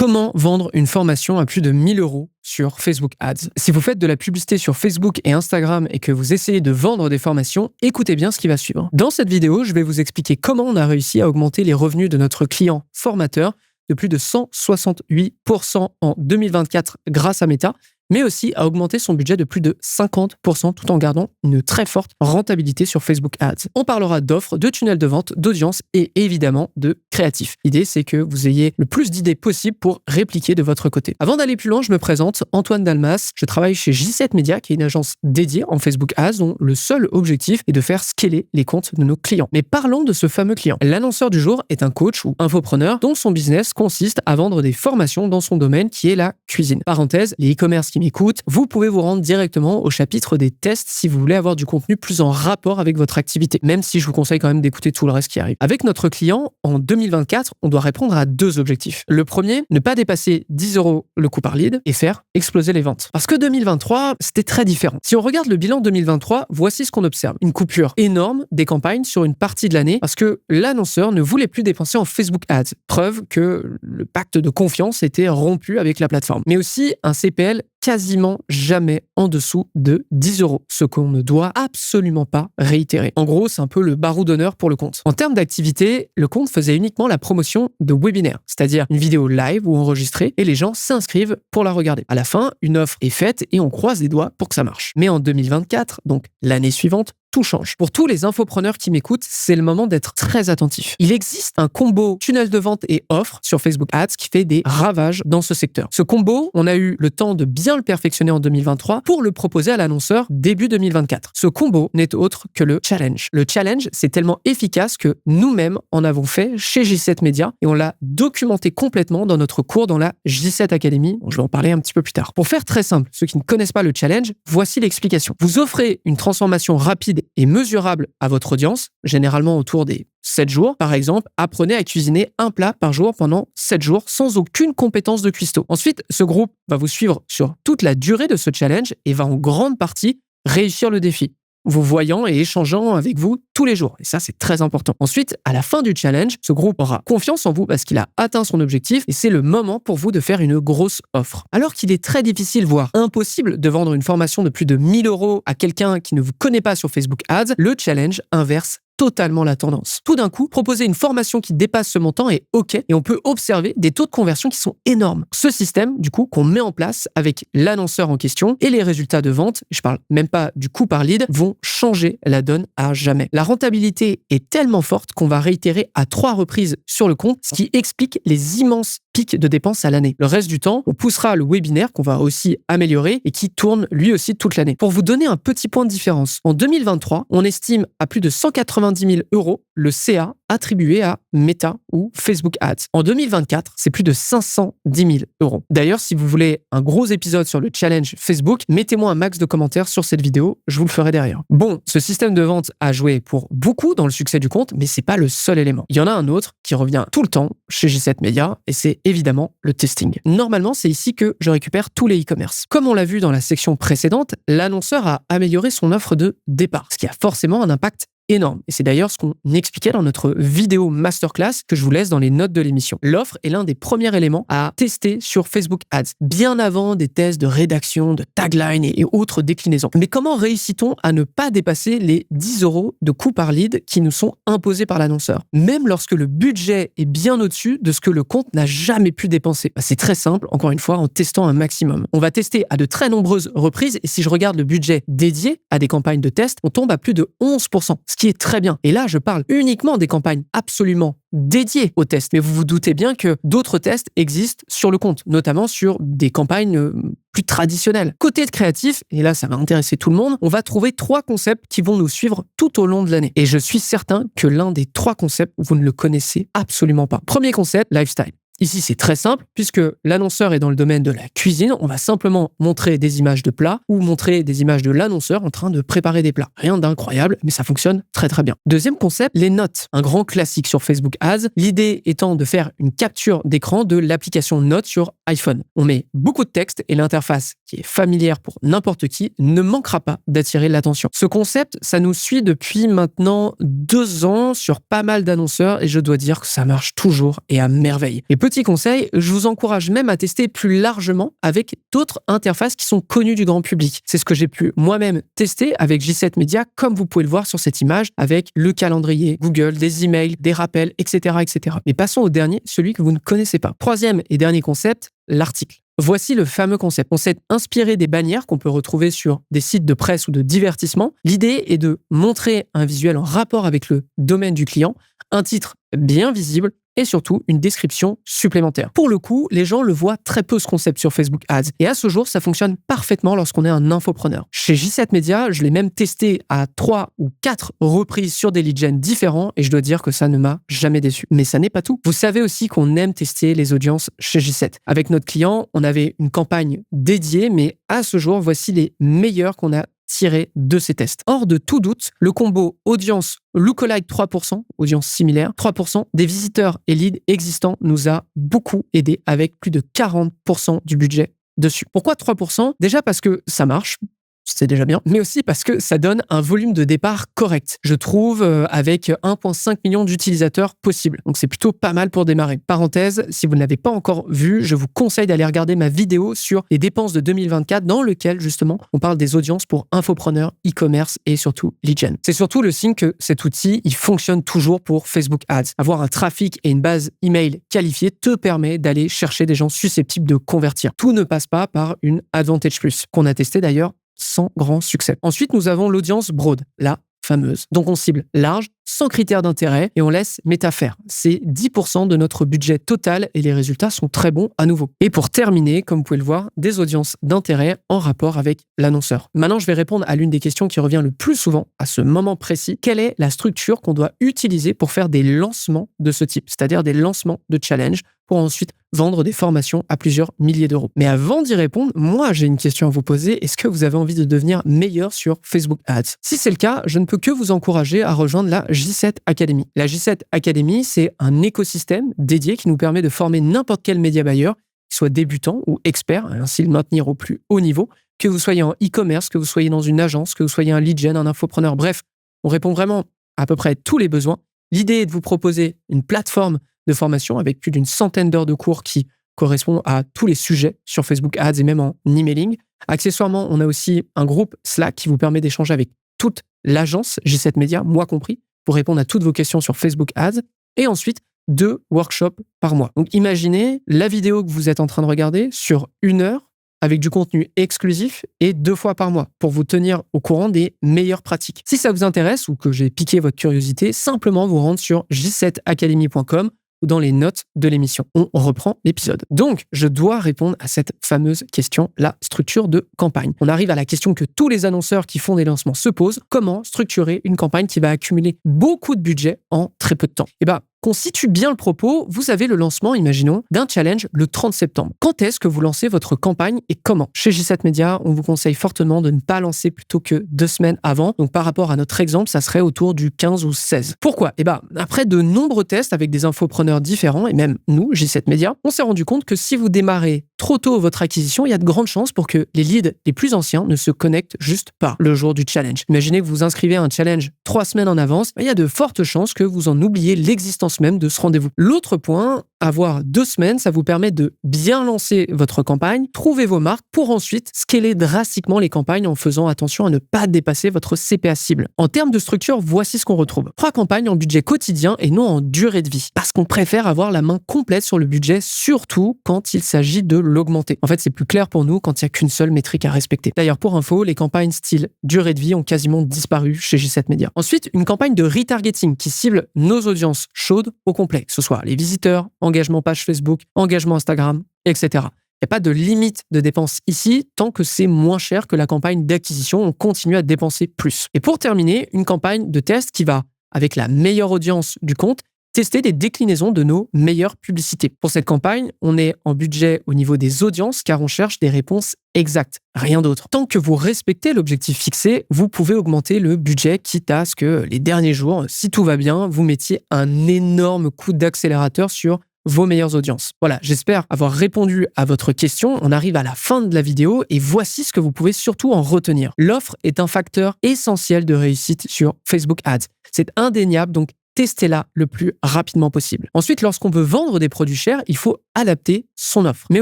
Comment vendre une formation à plus de 1 000 € sur Facebook Ads? Si vous faites de la publicité sur Facebook et Instagram et que vous essayez de vendre des formations, écoutez bien ce qui va suivre. Dans cette vidéo, je vais vous expliquer comment on a réussi à augmenter les revenus de notre client formateur de plus de 168% en 2024 grâce à Meta, mais aussi à augmenter son budget de plus de 50% tout en gardant une très forte rentabilité sur Facebook Ads. On parlera d'offres, de tunnels de vente, d'audience et évidemment de créatifs. L'idée, c'est que vous ayez le plus d'idées possible pour répliquer de votre côté. Avant d'aller plus loin, je me présente, Antoine Dalmas. Je travaille chez J7 Media, qui est une agence dédiée en Facebook Ads dont le seul objectif est de faire scaler les comptes de nos clients. Mais parlons de ce fameux client. L'annonceur du jour est un coach ou infopreneur dont son business consiste à vendre des formations dans son domaine qui est la cuisine. Parenthèse, les e-commerce qui m'écoutent, vous pouvez vous rendre directement au chapitre des tests si vous voulez avoir du contenu plus en rapport avec votre activité, même si je vous conseille quand même d'écouter tout le reste qui arrive. Avec notre client, en 2024, on doit répondre à 2 objectifs. Le premier, ne pas dépasser 10 € le coût par lead et faire exploser les ventes. Parce que 2023, c'était très différent. Si on regarde le bilan 2023, voici ce qu'on observe. Une coupure énorme des campagnes sur une partie de l'année parce que l'annonceur ne voulait plus dépenser en Facebook Ads. Preuve que le pacte de confiance était rompu avec la plateforme. Mais aussi un CPL quasiment jamais en dessous de 10 €, ce qu'on ne doit absolument pas réitérer. En gros, c'est un peu le barreau d'honneur pour le compte. En termes d'activité, le compte faisait uniquement la promotion de webinaires, c'est-à-dire une vidéo live ou enregistrée et les gens s'inscrivent pour la regarder. À la fin, une offre est faite et on croise les doigts pour que ça marche. Mais en 2024, donc l'année suivante, tout change. Pour tous les infopreneurs qui m'écoutent, c'est le moment d'être très attentif. Il existe un combo tunnel de vente et offre sur Facebook Ads qui fait des ravages dans ce secteur. Ce combo, on a eu le temps de bien le perfectionner en 2023 pour le proposer à l'annonceur début 2024. Ce combo n'est autre que le challenge. Le challenge, c'est tellement efficace que nous-mêmes en avons fait chez J7 Media et on l'a documenté complètement dans notre cours dans la J7 Academy. Bon, je vais en parler un petit peu plus tard. Pour faire très simple, ceux qui ne connaissent pas le challenge, voici l'explication. Vous offrez une transformation rapide et mesurable à votre audience, généralement autour des 7 jours. Par exemple, apprenez à cuisiner un plat par jour pendant 7 jours sans aucune compétence de cuistot. Ensuite, ce groupe va vous suivre sur toute la durée de ce challenge et va en grande partie réussir le défi, vous voyant et échangeant avec vous tous les jours. Et ça, c'est très important. Ensuite, à la fin du challenge, ce groupe aura confiance en vous parce qu'il a atteint son objectif et c'est le moment pour vous de faire une grosse offre. Alors qu'il est très difficile, voire impossible, de vendre une formation de plus de 1 000 € à quelqu'un qui ne vous connaît pas sur Facebook Ads, le challenge inverse totalement la tendance. Tout d'un coup, proposer une formation qui dépasse ce montant est OK et on peut observer des taux de conversion qui sont énormes. Ce système, du coup, qu'on met en place avec l'annonceur en question et les résultats de vente, je parle même pas du coût par lead, vont changer la donne à jamais. La rentabilité est tellement forte qu'on va réitérer à 3 reprises sur le compte, ce qui explique les immenses pics de dépenses à l'année. Le reste du temps, on poussera le webinaire qu'on va aussi améliorer et qui tourne lui aussi toute l'année. Pour vous donner un petit point de différence, en 2023, on estime à plus de 190 000 € le CA attribué à Meta ou Facebook Ads. En 2024, c'est plus de 510 000 €. D'ailleurs, si vous voulez un gros épisode sur le challenge Facebook, mettez-moi un max de commentaires sur cette vidéo, je vous le ferai derrière. Bon, ce système de vente a joué pour beaucoup dans le succès du compte, mais c'est pas le seul élément. Il y en a un autre qui revient tout le temps chez J7 Media et c'est évidemment le testing. Normalement, c'est ici que je récupère tous les e-commerce. Comme on l'a vu dans la section précédente, l'annonceur a amélioré son offre de départ, ce qui a forcément un impact énorme. Et c'est d'ailleurs ce qu'on expliquait dans notre vidéo masterclass que je vous laisse dans les notes de l'émission. L'offre est l'un des premiers éléments à tester sur Facebook Ads, bien avant des tests de rédaction, de tagline et autres déclinaisons. Mais comment réussit-on à ne pas dépasser les 10 € de coût par lead qui nous sont imposés par l'annonceur, même lorsque le budget est bien au-dessus de ce que le compte n'a jamais pu dépenser? C'est très simple, encore une fois, en testant un maximum. On va tester à de très nombreuses reprises et si je regarde le budget dédié à des campagnes de test, on tombe à plus de 11%, ce qui est très bien. Et là, je parle uniquement des campagnes absolument dédiées aux tests. Mais vous vous doutez bien que d'autres tests existent sur le compte, notamment sur des campagnes plus traditionnelles. Côté de créatif, et là, ça va intéresser tout le monde, on va trouver 3 concepts qui vont nous suivre tout au long de l'année. Et je suis certain que l'un des 3 concepts, vous ne le connaissez absolument pas. Premier concept, lifestyle. Ici, c'est très simple, puisque l'annonceur est dans le domaine de la cuisine, on va simplement montrer des images de plats ou montrer des images de l'annonceur en train de préparer des plats. Rien d'incroyable, mais ça fonctionne très très bien. Deuxième concept, les notes. Un grand classique sur Facebook Ads, l'idée étant de faire une capture d'écran de l'application Notes sur iPhone. On met beaucoup de texte et l'interface qui est familière pour n'importe qui, ne manquera pas d'attirer l'attention. Ce concept, ça nous suit depuis maintenant 2 ans sur pas mal d'annonceurs et je dois dire que ça marche toujours et à merveille. Et petit conseil, je vous encourage même à tester plus largement avec d'autres interfaces qui sont connues du grand public. C'est ce que j'ai pu moi-même tester avec J7 Media, comme vous pouvez le voir sur cette image, avec le calendrier, Google, des emails, des rappels, etc., etc. Mais passons au dernier, celui que vous ne connaissez pas. Troisième et dernier concept, l'article. Voici le fameux concept. On s'est inspiré des bannières qu'on peut retrouver sur des sites de presse ou de divertissement. L'idée est de montrer un visuel en rapport avec le domaine du client, un titre bien visible et surtout une description supplémentaire. Pour le coup, les gens le voient très peu ce concept sur Facebook Ads. Et à ce jour, ça fonctionne parfaitement lorsqu'on est un infopreneur. Chez J7 Media, je l'ai même testé à 3 ou 4 reprises sur des lead gen différents et je dois dire que ça ne m'a jamais déçu. Mais ça n'est pas tout. Vous savez aussi qu'on aime tester les audiences chez J7. Avec notre client, on avait une campagne dédiée, mais à ce jour, voici les meilleurs qu'on a tiré de ces tests. Hors de tout doute, le combo audience lookalike 3%, audience similaire, 3% des visiteurs et leads existants nous a beaucoup aidé avec plus de 40% du budget dessus. Pourquoi 3%? Déjà parce que ça marche. C'est déjà bien, mais aussi parce que ça donne un volume de départ correct, je trouve, avec 1,5 million d'utilisateurs possibles. Donc c'est plutôt pas mal pour démarrer. Parenthèse, si vous ne l'avez pas encore vu, je vous conseille d'aller regarder ma vidéo sur les dépenses de 2024 dans lequel justement on parle des audiences pour infopreneurs, e-commerce et surtout lead gen. C'est surtout le signe que cet outil, il fonctionne toujours pour Facebook Ads. Avoir un trafic et une base email qualifiée te permet d'aller chercher des gens susceptibles de convertir. Tout ne passe pas par une Advantage Plus, qu'on a testé d'ailleurs sans grand succès. Ensuite, nous avons l'audience broad, la fameuse. Donc, on cible large, sans critères d'intérêt et on laisse méta faire. C'est 10% de notre budget total et les résultats sont très bons à nouveau. Et pour terminer, comme vous pouvez le voir, des audiences d'intérêt en rapport avec l'annonceur. Maintenant, je vais répondre à l'une des questions qui revient le plus souvent à ce moment précis. Quelle est la structure qu'on doit utiliser pour faire des lancements de ce type, c'est-à-dire des lancements de challenge pour ensuite vendre des formations à plusieurs milliers d'euros. Mais avant d'y répondre, moi, j'ai une question à vous poser. Est-ce que vous avez envie de devenir meilleur sur Facebook Ads? Si c'est le cas, je ne peux que vous encourager à rejoindre la J7 Academy. La J7 Academy, c'est un écosystème dédié qui nous permet de former n'importe quel média buyer, qu'il soit débutant ou expert, ainsi le maintenir au plus haut niveau, que vous soyez en e-commerce, que vous soyez dans une agence, que vous soyez un lead gen, un infopreneur. Bref, on répond vraiment à peu près tous les besoins. L'idée est de vous proposer une plateforme de formation avec plus d'une centaine d'heures de cours qui correspondent à tous les sujets sur Facebook Ads et même en emailing. Accessoirement, on a aussi un groupe Slack qui vous permet d'échanger avec toute l'agence J7 Media, moi compris, pour répondre à toutes vos questions sur Facebook Ads. Et ensuite, 2 workshops par mois. Donc imaginez la vidéo que vous êtes en train de regarder sur 1 heure avec du contenu exclusif et 2 fois par mois pour vous tenir au courant des meilleures pratiques. Si ça vous intéresse ou que j'ai piqué votre curiosité, simplement vous rendre sur j7academy.com ou dans les notes de l'émission. On reprend l'épisode. Donc, je dois répondre à cette fameuse question, la structure de campagne. On arrive à la question que tous les annonceurs qui font des lancements se posent. Comment structurer une campagne qui va accumuler beaucoup de budget en très peu de temps? Eh bien, qu'on situe bien le propos, vous avez le lancement, imaginons, d'un challenge le 30 septembre. Quand est-ce que vous lancez votre campagne et comment? Chez J7 Media, on vous conseille fortement de ne pas lancer plutôt que 2 semaines avant. Donc, par rapport à notre exemple, ça serait autour du 15 ou 16. Pourquoi? Eh bien, après de nombreux tests avec des infopreneurs différents, et même nous, J7 Media, on s'est rendu compte que si vous démarrez trop tôt votre acquisition, il y a de grandes chances pour que les leads les plus anciens ne se connectent juste pas le jour du challenge. Imaginez que vous inscrivez un challenge 3 semaines en avance, il y a de fortes chances que vous en oubliez l'existence même de ce rendez-vous. L'autre point, avoir 2 semaines, ça vous permet de bien lancer votre campagne, trouver vos marques pour ensuite scaler drastiquement les campagnes en faisant attention à ne pas dépasser votre CPA cible. En termes de structure, voici ce qu'on retrouve. 3 campagnes en budget quotidien et non en durée de vie. Parce qu'on préfère avoir la main complète sur le budget, surtout quand il s'agit de l'augmenter. En fait, c'est plus clair pour nous quand il n'y a qu'une seule métrique à respecter. D'ailleurs, pour info, les campagnes style durée de vie ont quasiment disparu chez J7 Media. Ensuite, une campagne de retargeting qui cible nos audiences chaudes au complet, que ce soit les visiteurs, engagement page Facebook, engagement Instagram, etc. Il n'y a pas de limite de dépenses ici, tant que c'est moins cher que la campagne d'acquisition, on continue à dépenser plus. Et pour terminer, une campagne de test qui va, avec la meilleure audience du compte, tester des déclinaisons de nos meilleures publicités. Pour cette campagne, on est en budget au niveau des audiences car on cherche des réponses exactes, rien d'autre. Tant que vous respectez l'objectif fixé, vous pouvez augmenter le budget, quitte à ce que les derniers jours, si tout va bien, vous mettiez un énorme coup d'accélérateur sur vos meilleures audiences. Voilà, j'espère avoir répondu à votre question. On arrive à la fin de la vidéo et voici ce que vous pouvez surtout en retenir. L'offre est un facteur essentiel de réussite sur Facebook Ads. C'est indéniable, donc testez-la le plus rapidement possible. Ensuite, lorsqu'on veut vendre des produits chers, il faut adapter son offre, mais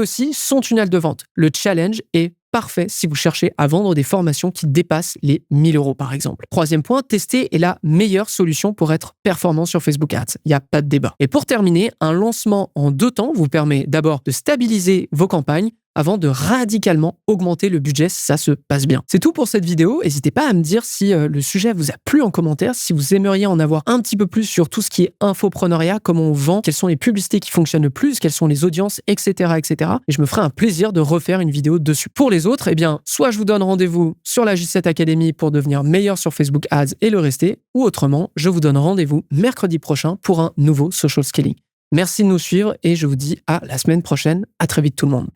aussi son tunnel de vente. Le challenge est parfait si vous cherchez à vendre des formations qui dépassent les 1 000 € par exemple. Troisième point, tester est la meilleure solution pour être performant sur Facebook Ads. Il n'y a pas de débat. Et pour terminer, un lancement en 2 temps vous permet d'abord de stabiliser vos campagnes avant de radicalement augmenter le budget si ça se passe bien. C'est tout pour cette vidéo. N'hésitez pas à me dire si le sujet vous a plu en commentaire, si vous aimeriez en avoir un petit peu plus sur tout ce qui est infopreneuriat, comment on vend, quelles sont les publicités qui fonctionnent le plus, quelles sont les audiences, etc., etc. Et je me ferai un plaisir de refaire une vidéo dessus. Pour les autres, eh bien, soit je vous donne rendez-vous sur la J7 Academy pour devenir meilleur sur Facebook Ads et le rester, ou autrement, je vous donne rendez-vous mercredi prochain pour un nouveau social scaling. Merci de nous suivre et je vous dis à la semaine prochaine. À très vite tout le monde.